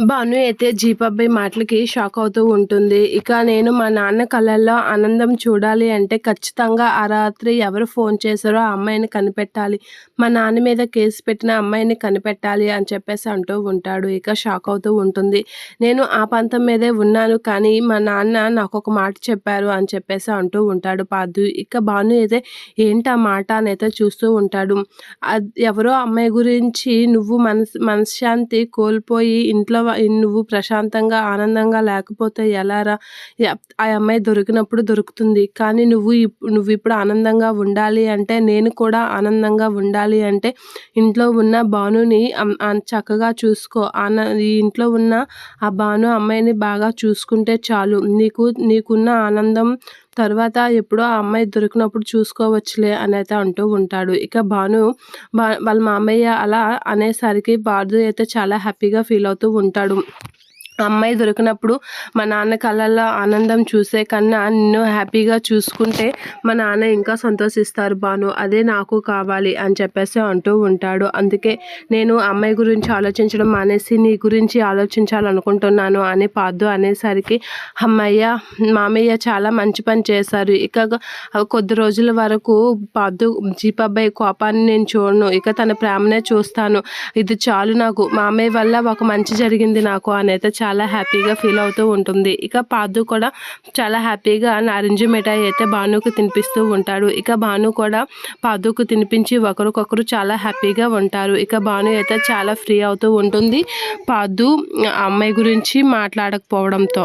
భాను అయితే జీపబ్బయ్ మాటలకి షాక్ అవుతూ ఉంటుంది. ఇక నేను మా నాన్న కళ్ళల్లో ఆనందం చూడాలి అంటే ఖచ్చితంగా ఆ రాత్రి ఎవరు ఫోన్ చేశారో ఆ అమ్మాయిని కనిపెట్టాలి. మా నాన్న మీద కేసు పెట్టిన అమ్మాయిని కనిపెట్టాలి అని చెప్పేసి అంటూ ఉంటాడు. ఇక షాక్ అవుతూ ఉంటుంది. నేను ఆ పంతం మీదే ఉన్నాను, కానీ మా నాన్న నాకొక మాట చెప్పారు అని చెప్పేసి అంటూ ఉంటాడు పార్థు. ఇక భాను అయితే ఏంటా మాట అనైతే చూస్తూ ఉంటాడు. ఎవరో అమ్మాయి గురించి నువ్వు మనశ్శాంతి కోల్పోయి ఇంట్లో నువ్వు ప్రశాంతంగా, ఆనందంగా లేకపోతే ఎలారా? ఆ అమ్మాయి దొరికినప్పుడు దొరుకుతుంది. కానీ నువ్విప్పుడు ఆనందంగా ఉండాలి అంటే, నేను కూడా ఆనందంగా ఉండాలి అంటే, ఇంట్లో ఉన్న భానుని చక్కగా చూసుకో. ఈ ఇంట్లో ఉన్న ఆ భాను అమ్మాయిని బాగా చూసుకుంటే చాలు. నీకున్న ఆనందం తర్వాత ఎప్పుడో ఆ అమ్మాయి దొరికినప్పుడు చూసుకోవచ్చులే అనైతే అంటూ ఉంటాడు. ఇక భాను వాళ్ళ మామయ్య అలా అనేసరికి పార్థు అయితే చాలా హ్యాపీగా ఫీల్ అవుతూ ఉంటాడు. అమ్మాయి దొరికినప్పుడు మా నాన్న కళ్ళల్లో ఆనందం చూసే కన్నా నిన్ను హ్యాపీగా చూసుకుంటే మా నాన్న ఇంకా సంతోషిస్తారు భాను. అదే నాకు కావాలి అని చెప్పేసి అంటూ ఉంటాడు. అందుకే నేను అమ్మాయి గురించి ఆలోచించడం మానేసి నీ గురించి ఆలోచించాలనుకుంటున్నాను అని పార్థు అనేసరికి, అమ్మయ్య, మామయ్య చాలా మంచి పని చేశారు. ఇక కొద్ది రోజుల వరకు పార్థు జీపబ్బయ్ కోపాన్ని నేను చూడను. ఇక తన ప్రేమనే చూస్తాను. ఇది చాలు నాకు. మామయ్య వల్ల ఒక మంచి జరిగింది నాకు అనైతే చాలా హ్యాపీగా ఫీల్ అవుతూ ఉంటుంది. ఇక పార్థు కూడా చాలా హ్యాపీగా నారింజ మిఠాయి అయితే భానుకు తినిపిస్తూ ఉంటాడు. ఇక భాను కూడా పార్థుకు తినిపించి ఒకరికొకరు చాలా హ్యాపీగా ఉంటారు. ఇక భాను అయితే చాలా ఫ్రీ అవుతూ ఉంటుంది పార్థు అమ్మాయి గురించి మాట్లాడకపోవడంతో.